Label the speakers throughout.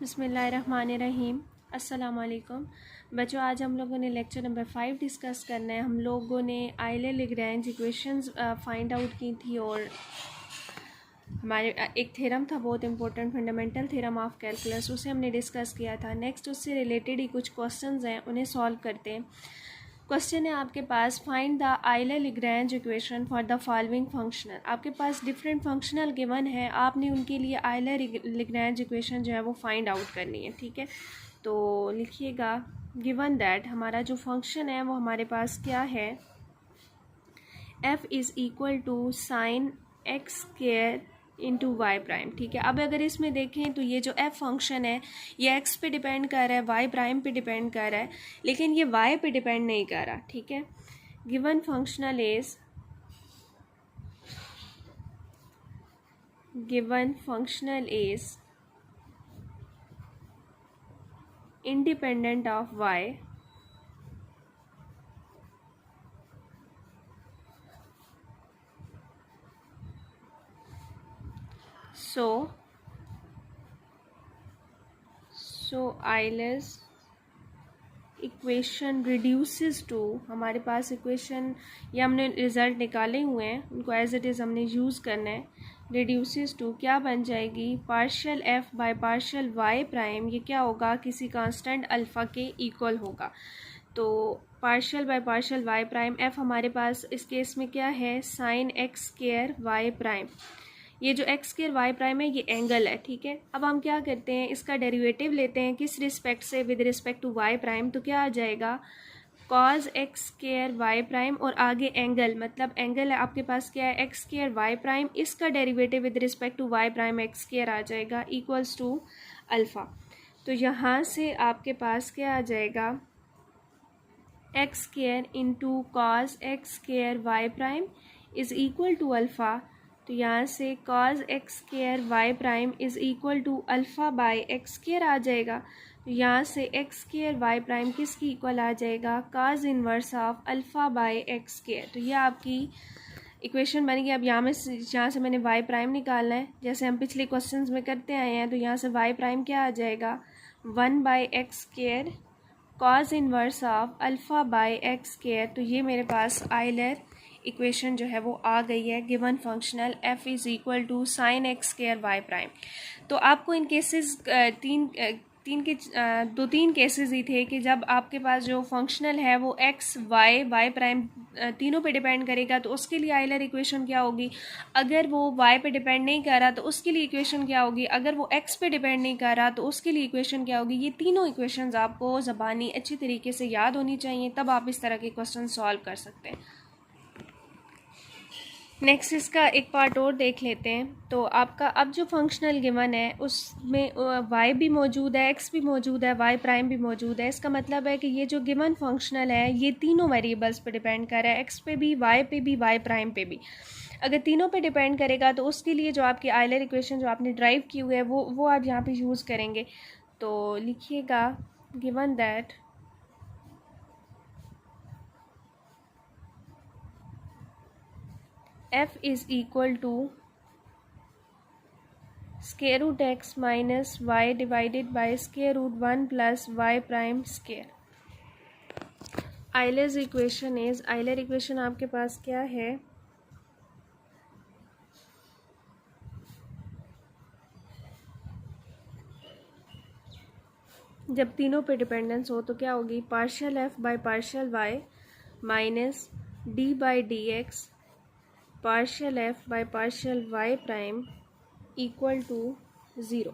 Speaker 1: बिस्मिल्लाहिर्रहमानिर्रहीम। अस्सलाम वालेकुम बच्चों, आज हम लोगों ने लेक्चर नंबर 5 डिस्कस करना है। हम लोगों ने आयलर-लैग्रेंज इक्वेशंस फाइंड आउट की थी और हमारे एक थ्योरम था बहुत important, fundamental theorem of calculus, उसे हमने डिस्कस किया था। नेक्स्ट उससे रिलेटेड ही कुछ क्वेश्चंस हैं, उन्हें सॉल्व करते हैं। क्वेश्चन है आपके पास, find the Euler Lagrange equation for the following functional. आपके पास डिफरेंट फंक्शनल गिवन है, आपने उनके लिए आयलर-लैग्रेंज इक्वेशन जो है वो फाइंड आउट करनी है। ठीक है, तो लिखिएगा गिवन दैट हमारा जो फंक्शन है वो हमारे पास क्या है, f is equal to sine x square into y prime. ठीक है, अब अगर इसमें देखें तो ये जो f फंक्शन है ये x पे डिपेंड कर रहा है, y प्राइम पे डिपेंड कर रहा है, लेकिन ये y पे डिपेंड नहीं कर रहा। ठीक है, given functional is independent of y, so Euler's equation reduces to, हमारे पास इक्वेशन ये हमने रिज़ल्ट निकाले हुए हैं, उनको एज इट इज़ हमने यूज़ करना है। रिड्यूसेस टू क्या बन जाएगी, partial f by partial y prime, ये क्या होगा, किसी कांस्टेंट अल्फ़ा के इक्वल होगा। तो partial by partial y prime, f हमारे पास इस केस में क्या है, sine x square Y prime. ये जो एक्स स्क्वायर वाई प्राइम है ये एंगल है। ठीक है, अब हम क्या करते हैं, इसका डेरिवेटिव लेते हैं किस रिस्पेक्ट से, with respect to Y prime. तो क्या आ जाएगा, cos x square Y prime और आगे एंगल, मतलब एंगल है आपके पास क्या है, एक्स स्क्वायर वाई प्राइम, इसका derivative with respect to Y prime X square आ जाएगा इक्वल्स टू अल्फ़ा। तो यहाँ से आपके पास क्या आ जाएगा, X square into cos x square Y prime is equal to alpha. तो यहाँ से cos x square Y prime is equal to alpha by x square आ जाएगा। तो यहाँ से एक्स स्क्वायर वाई प्राइम किसकी इक्वल आ जाएगा, cos inverse of alpha by x square. तो ये आपकी इक्वेशन बन गई। अब यहाँ से मैंने वाई प्राइम निकालना है, जैसे हम पिछले क्वेश्चंस में करते आए हैं। तो यहाँ से वाई प्राइम क्या आ जाएगा, 1 by x square cos inverse of alpha by x square. तो ये मेरे पास आयलर इक्वेशन जो है वो आ गई है, given functional f is equal to sine x square Y prime. तो आपको इन केसेस दो तीन केसेस ही थे कि जब आपके पास जो फंक्शनल है वो x y प्राइम तीनों पे डिपेंड करेगा, तो उसके लिए आयलर इक्वेशन क्या होगी। अगर वो y पे डिपेंड नहीं कर रहा तो उसके लिए इक्वेशन क्या होगी, अगर वो x पे डिपेंड नहीं कर रहा तो उसके लिए इक्वेशन क्या होगी। ये तीनों इक्वेशंस आपको ज़बानी अच्छी तरीके से याद होनी चाहिए, तब आप इस तरह के क्वेश्चन सॉल्व कर सकते हैं। नेक्स्ट इसका एक पार्ट और देख लेते हैं। तो आपका अब जो फंक्शनल गिवन है उसमें y भी मौजूद है, x भी मौजूद है, y प्राइम भी मौजूद है। इसका मतलब है कि ये जो गिवन फंक्शनल है ये तीनों वेरिएबल्स पे डिपेंड कर रहा है, x पे भी, y पे भी, y प्राइम पे भी। अगर तीनों पे डिपेंड करेगा तो उसके लिए जो आपकी आयलर इक्वेशन जो आपने ड्राइव की हुई है वो आप यहाँ पे यूज़ करेंगे। तो लिखिएगा given that f is equal to square root x minus y divided by square root 1 plus y prime square. Euler equation आपके पास क्या है, जब तीनों पे डिपेंडेंस हो तो क्या होगी, partial f by partial y minus d by d x partial f by partial y prime equal to 0।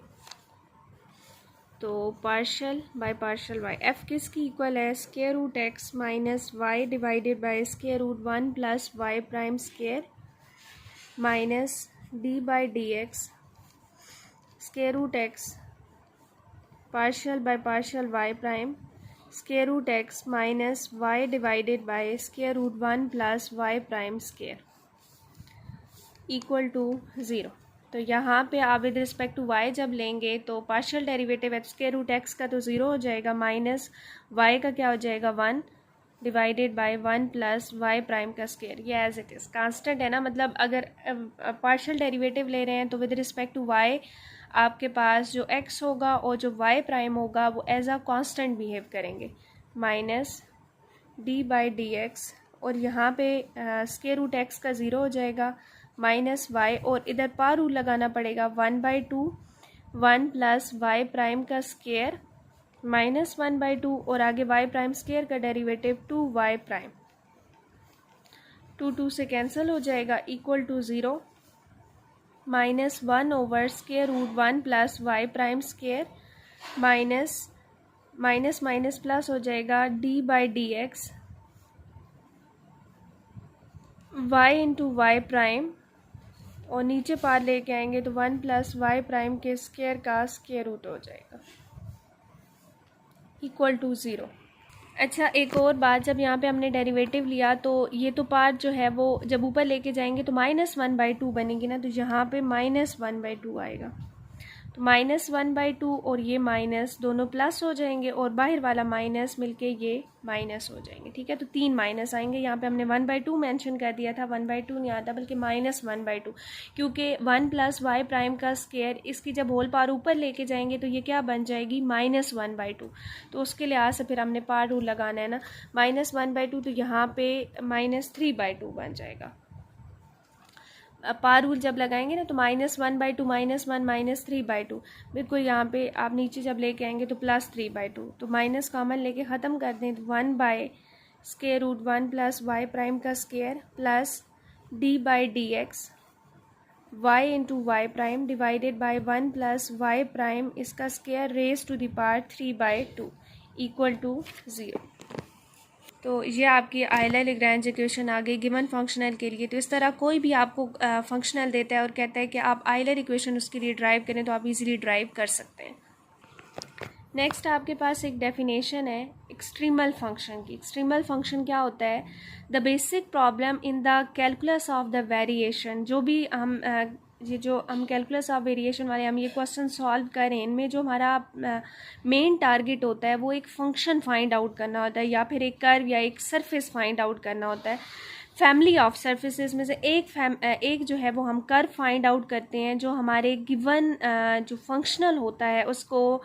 Speaker 1: तो partial by partial y, f किसकी इक्वल है, square root x minus y divided by square root 1 plus y prime square minus d by d x square root x partial by partial y prime square root x minus y divided by square root 1 plus y prime square equal to 0। तो यहाँ पे आप with respect to y जब लेंगे तो partial derivative square root x का तो 0 हो जाएगा, माइनस y का क्या हो जाएगा 1 divided by 1 plus y prime का स्क्वायर। ये एज इट इज़ कांस्टेंट है ना, मतलब अगर पार्शियल डेरिवेटिव ले रहे हैं तो विद रिस्पेक्ट टू y आपके पास जो x होगा और जो y प्राइम होगा वो एज अ कांस्टेंट बिहेव करेंगे, minus d by d x, और यहाँ पे स्क्वायर रूट एक्स का ज़ीरो हो जाएगा, माइनस वाई, और इधर पार रूल लगाना पड़ेगा, 1/2 1 प्लस वाई प्राइम का स्क्वायर माइनस 1/2, और आगे वाई प्राइम स्क्वायर का डेरिवेटिव 2y प्राइम, 2 से कैंसिल हो जाएगा, equal to 0, minus 1 over square root 1 plus y prime square, minus minus minus plus हो जाएगा d by d x, y into y prime, और नीचे पार लेके आएंगे तो 1 प्लस वाई प्राइम के स्क्वायर का स्क्वायर रूट हो जाएगा, इक्वल टू 0। अच्छा, एक और बात, जब यहाँ पे हमने डेरिवेटिव लिया तो ये तो पार्ट जो है वो जब ऊपर लेके जाएंगे तो -1/2 बनेगी ना, तो यहाँ पे -1/2 आएगा, तो -1/2 और ये माइनस दोनों प्लस हो जाएंगे और बाहर वाला माइनस मिलके ये माइनस हो जाएंगे, ठीक है। तो 3 माइनस आएंगे, यहाँ पे हमने 1/2 मेंशन कर दिया था, 1/2 नहीं आता बल्कि -1/2, क्योंकि 1 प्लस वाई प्राइम का स्क्वायर, इसकी जब होल पार ऊपर लेके जाएंगे तो ये क्या बन जाएगी, -1/2, तो उसके लिहाज से फिर हमने पार रूल लगाना है ना, -1/2, तो यहाँ पे -3/2 बन जाएगा। पार रूल जब लगाएंगे ना तो -1/2 -1 -3/2, बिल्कुल यहाँ पे आप नीचे जब लेके आएंगे तो +3/2, तो माइनस कॉमन लेके ख़त्म कर दें तो 1 by square root 1 plus y prime का square plus d by d x y into y prime divided by 1 plus y prime इसका square raise to the power 3/2 equal to 0। तो ये आपकी आयलर लैग्रेंज इक्वेशन आ गई given functional के लिए। तो इस तरह कोई भी आपको फंक्शनल देता है और कहता है कि आप आयलर इक्वेशन उसके लिए ड्राइव करें तो आप इजीली ड्राइव कर सकते हैं। नेक्स्ट आपके पास एक डेफिनेशन है एक्सट्रीमल फंक्शन की। एक्सट्रीमल फंक्शन क्या होता है, the basic problem in the calculus of the variation. जो भी हम ये जो हम कैलकुलस ऑफ वेरिएशन वाले हम ये क्वेश्चन सॉल्व करें, इनमें जो हमारा मेन टारगेट होता है वो एक फंक्शन फाइंड आउट करना होता है या फिर एक कर्व या एक सरफेस फाइंड आउट करना होता है। फैमिली ऑफ सर्फेसेस में से एक जो है वो हम कर्व फाइंड आउट करते हैं जो हमारे गिवन जो फंक्शनल होता है उसको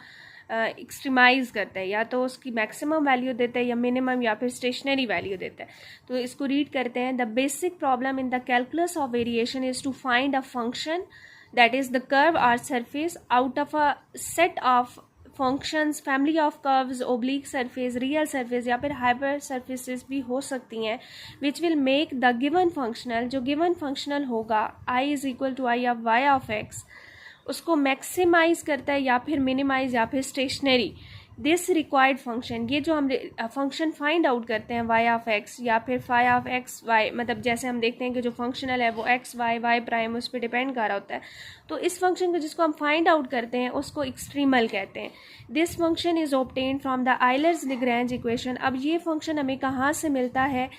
Speaker 1: एक्सट्रीमाइज़ करता है, या तो उसकी मैक्सिमम वैल्यू देता है या मिनिमम या फिर स्टेशनरी वैल्यू देता है। तो इसको रीड करते हैं, the basic problem in the calculus of variation is to find a function that is the curve or surface out of a set of functions, family of curves, oblique surface, real surface या फिर hyper surfaces भी हो सकती हैं, which will make the given functional, जो given functional होगा I is equal to I of y of x, उसको maximise करता है या फिर मिनिमाइज या फिर स्टेशनरी। दिस रिक्वायर्ड फंक्शन, ये जो हम फंक्शन फाइंड आउट करते हैं वाई ऑफ एक्स या फिर फाई ऑफ एक्स वाई, मतलब जैसे हम देखते हैं कि जो फंक्शनल है वो एक्स वाई वाई प्राइम उस पर डिपेंड कर रहा होता है, तो इस फंक्शन को जिसको हम फाइंड आउट करते हैं उसको एक्सट्रीमल कहते हैं। This function is obtained from the Euler's Lagrange equation. अब ये फंक्शन हमें कहाँ से मिलता है,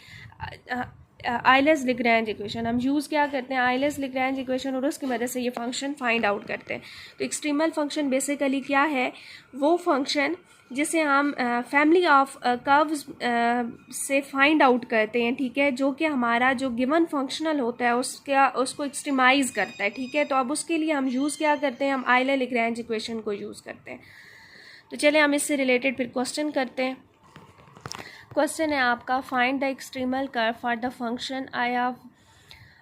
Speaker 1: आयलर्स लैग्रेंज इक्वेशन। हम यूज़ क्या करते हैं, आयलर्स लैग्रेंज इक्वेशन, और उसकी मदद से ये फंक्शन फाइंड आउट करते हैं। तो एक्सट्रीमल फंक्शन बेसिकली क्या है, वो फंक्शन जिसे हम फैमिली ऑफ कर्व्स से फाइंड आउट करते हैं, ठीक है, जो कि हमारा जो गिवन फंक्शनल होता है उसको एक्सट्रीमाइज़ करता है, ठीक है। तो अब उसके लिए हम यूज़ क्या करते हैं, हम आयलर लैग्रेंज इक्वेशन को यूज़ करते हैं। तो चलिए हम इससे रिलेटेड फिर क्वेश्चन करते हैं। क्वेश्चन है आपका, find the extremal curve for the function I of,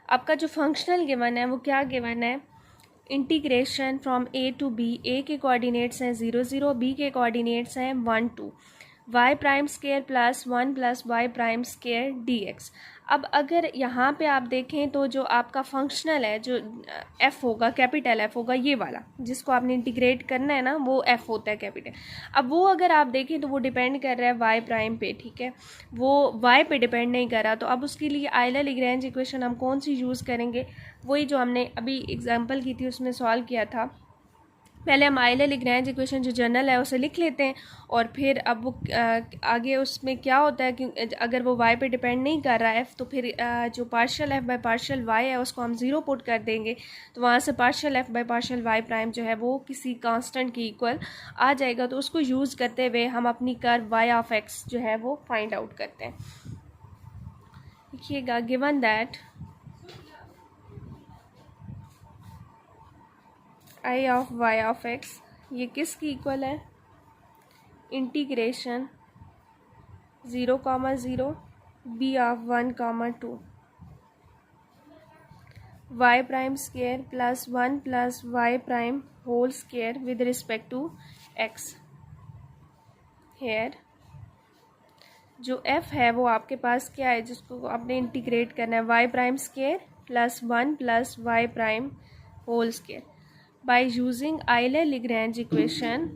Speaker 1: आपका जो फंक्शनल गिवन है वो क्या गिवन है, integration from A to B, A के कोऑर्डिनेट्स हैं 0 0, बी के कोऑर्डिनेट्स हैं 1 2, y prime square plus 1 plus y prime square d x. अब अगर यहाँ पे आप देखें तो जो आपका फंक्शनल है, जो एफ़ होगा, कैपिटल एफ़ होगा, ये वाला जिसको आपने इंटीग्रेट करना है ना, वो एफ़ होता है कैपिटल। अब वो अगर आप देखें तो वो डिपेंड कर रहा है वाई प्राइम पे, ठीक है, वो वाई पे डिपेंड नहीं कर रहा। तो अब उसके लिए आयलर लैग्रेंज इक्वेशन हम कौन सी यूज़ करेंगे, वही जो हमने अभी एग्जाम्पल की थी उसमें सॉल्व किया था। पहले हम आयलर लैग्रेंज इक्वेशन जो जनरल है उसे लिख लेते हैं, और फिर अब वो आगे उसमें क्या होता है कि अगर वो y पे डिपेंड नहीं कर रहा है तो फिर जो partial f by partial y है उसको हम 0 पुट कर देंगे, तो वहाँ से partial f by partial y prime जो है वो किसी कांस्टेंट के इक्वल आ जाएगा। तो उसको यूज़ करते हुए हम अपनी कर्व y ऑफ x जो है वो फाइंड आउट करते हैं। देखिएगा, given that I of y of x ये किसकी इक्वल है, integration 0,0 b of 1,2 y prime square plus 1 plus y prime whole square with respect to x. Here जो f है वो आपके पास क्या है, जिसको आपने इंटीग्रेट करना है, y prime square plus 1 plus y prime whole square by using Euler Lagrange equation.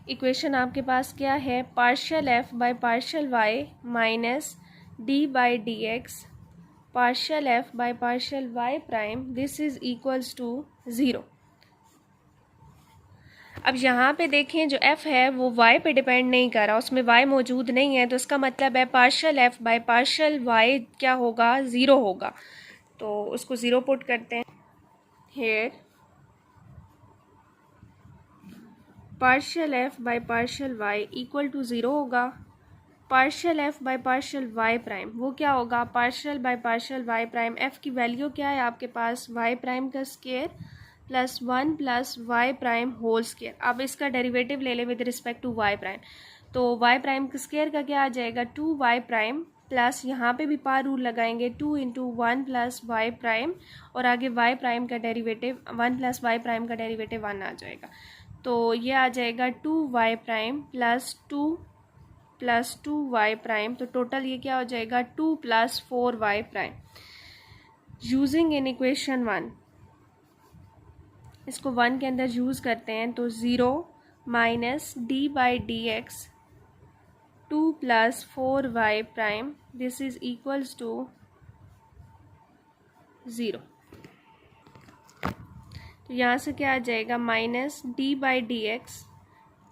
Speaker 1: Equation आपके पास क्या है, partial f by partial y minus d by d x partial f by partial y prime this is equals to 0। अब यहाँ पे देखें जो f है वो y पे डिपेंड नहीं कर रहा, उसमें y मौजूद नहीं है, तो इसका मतलब है partial f by partial y क्या होगा, 0 होगा। तो उसको 0 पुट करते हैं। Here partial f by partial y equal to 0 होगा। Partial f by partial y prime वो क्या होगा, partial by partial y prime. f की वैल्यू क्या है आपके पास, y प्राइम का square plus 1 plus y prime whole square. अब इसका डेरिवेटिव ले लें with respect to y prime, तो y प्राइम का स्केयर का क्या आ जाएगा, 2y प्राइम प्लस यहाँ पे भी पार रूल लगाएंगे 2 इंटू 1 प्लस वाई प्राइम और आगे y प्राइम का डेरिवेटिव 1 प्लस वाई प्राइम का डेरिवेटिव 1 आ जाएगा। तो ये आ जाएगा 2y prime plus 2 plus 2y prime, तो टोटल ये क्या हो जाएगा 2 plus 4y prime. Using in equation 1 इसको 1 के अंदर यूज़ करते हैं, तो 0 minus d by d x 2 plus 4y prime this is equals to 0। तो यहाँ से क्या आ जाएगा, minus d by d x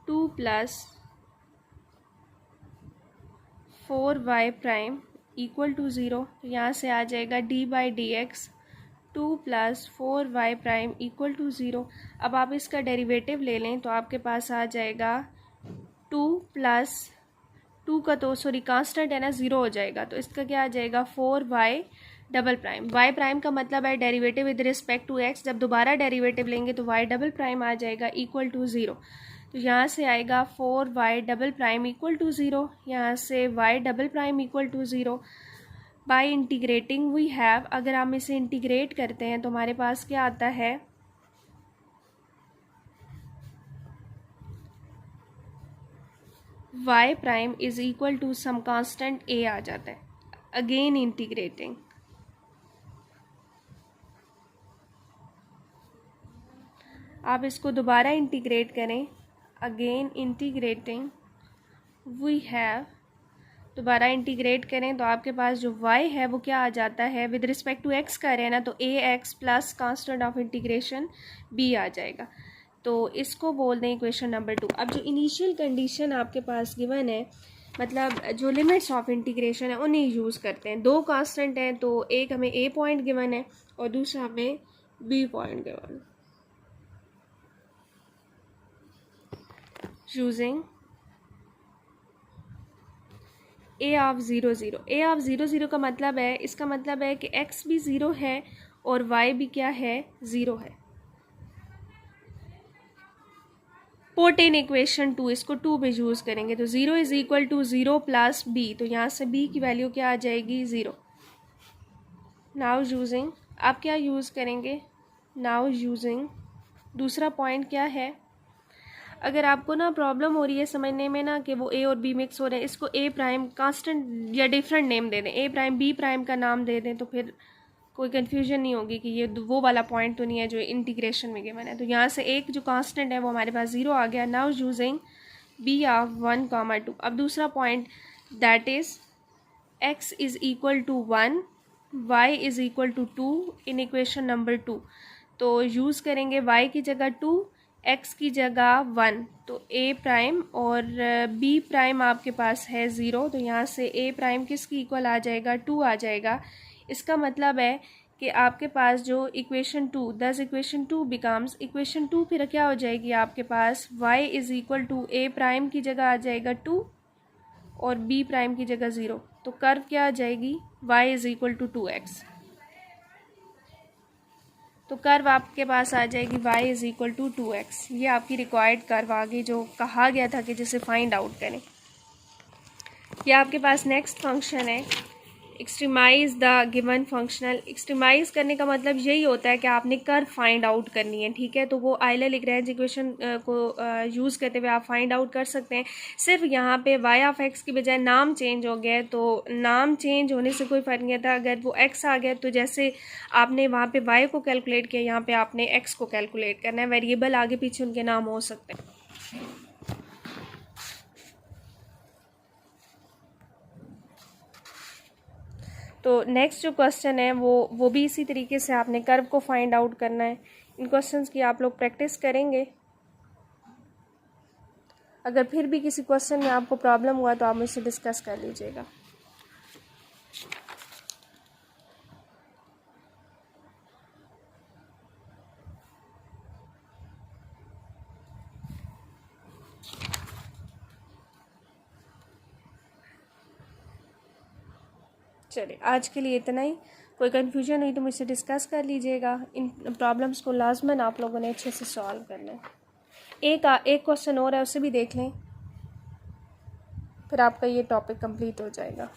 Speaker 1: 2 plus 4y prime equal to 0। तो यहाँ से आ जाएगा d by d x 2 plus 4y prime equal to 0। अब आप इसका डेरिवेटिव ले लें तो आपके पास आ जाएगा 2 प्लस 2 का तो सॉरी कांस्टेंट है ना, 0 हो जाएगा, तो इसका क्या आ जाएगा 4y double prime. y prime का मतलब है derivative with respect to x, जब दोबारा डेरिवेटिव लेंगे तो y डबल प्राइम आ जाएगा इक्वल टू 0। तो यहाँ से आएगा 4y double prime equal to 0, यहाँ से y double prime equal to 0। By integrating we have, अगर हम इसे इंटीग्रेट करते हैं तो हमारे पास क्या आता है, y prime is equal to some constant a आ जाता है। अगेन इंटीग्रेटिंग, आप इसको दोबारा इंटीग्रेट करें, अगेन इंटीग्रेटिंग वी हैव, दोबारा इंटीग्रेट करें तो आपके पास जो y है वो क्या आ जाता है, विद रिस्पेक्ट टू x कर रहे हैं ना, तो ax plus constant of integration b आ जाएगा। तो इसको बोल दें इक्वेशन नंबर 2। अब जो इनिशियल कंडीशन आपके पास गिवन है, मतलब जो लिमिट्स ऑफ इंटीग्रेशन है उन्हें यूज़ करते हैं। दो कांस्टेंट हैं, तो एक हमें a पॉइंट गिवन है और दूसरा हमें b पॉइंट गिवन है। Using a of 0 0, a of 0 0 का मतलब है, इसका मतलब है कि x भी 0 है और y भी क्या है, 0 है। पुट इन इक्वेशन 2, इसको 2 पे यूज़ करेंगे तो 0 is equal to 0 plus b, तो यहाँ से b की वैल्यू क्या आ जाएगी, 0। नाउ यूजिंग, आप क्या यूज़ करेंगे, नाउ यूजिंग दूसरा पॉइंट क्या है, अगर आपको ना प्रॉब्लम हो रही है समझने में ना कि वो a और b मिक्स हो रहे हैं, इसको a प्राइम कांस्टेंट या डिफरेंट नेम दे दें, a प्राइम b प्राइम का नाम दे दें, तो फिर कोई कन्फ्यूजन नहीं होगी कि ये वो वाला पॉइंट तो नहीं है जो इंटीग्रेशन में गिवन है। तो यहाँ से एक जो कांस्टेंट है वो हमारे पास 0 आ गया। Now using b of 1,2। अब दूसरा point that is x is equal to 1, y is equal to 2 in equation number 2। तो यूज़ करेंगे y की जगह 2, x की जगह 1, तो a प्राइम और b प्राइम आपके पास है 0, तो यहाँ से a प्राइम किसकी इक्वल आ जाएगा, 2 आ जाएगा। इसका मतलब है कि आपके पास जो इक्वेशन 2, दस इक्वेशन 2 बिकम्स, इक्वेशन 2 फिर क्या हो जाएगी आपके पास, y is equal to A prime की जगह आ जाएगा 2 और b प्राइम की जगह 0। तो कर्व क्या आ जाएगी, y is equal to 2x। तो कर्व आपके पास आ जाएगी y is equal to 2x। ये आपकी रिक्वायर्ड कर्व आ गई जो कहा गया था कि जिसे फाइंड आउट करें। ये आपके पास नेक्स्ट फंक्शन है, एक्सट्रीमाइज द गिवन फंक्शनल। एक्सट्रीमाइज करने का मतलब यही होता है कि आपने कर्व फाइंड आउट करनी है, ठीक है। तो वो आइलर लैग्रेंज इक्वेशन को यूज़ करते हुए आप फाइंड आउट कर सकते हैं। सिर्फ यहाँ पे y ऑफ x की बजाय नाम चेंज हो गया है, तो नाम चेंज होने से कोई फ़र्क नहीं आता। अगर वो x आ गया तो जैसे आपने वहाँ पे y को कैलकुलेट किया, यहाँ पे आपने x को कैलकुलेट करना है। वेरिएबल आगे पीछे उनके नाम हो सकते हैं। तो नेक्स्ट जो क्वेश्चन है वो भी इसी तरीके से आपने कर्व को फाइंड आउट करना है। इन क्वेश्चंस की आप लोग प्रैक्टिस करेंगे। अगर फिर भी किसी क्वेश्चन में आपको प्रॉब्लम हुआ तो आप मुझसे डिस्कस कर लीजिएगा। चलिए आज के लिए इतना ही। कोई कन्फ्यूजन हुई तो मुझसे डिस्कस कर लीजिएगा। इन प्रॉब्लम्स को लाजमन आप लोगों ने अच्छे से सॉल्व करना है। एक क्वेश्चन और है, उसे भी देख लें, फिर आपका ये टॉपिक कंप्लीट हो जाएगा।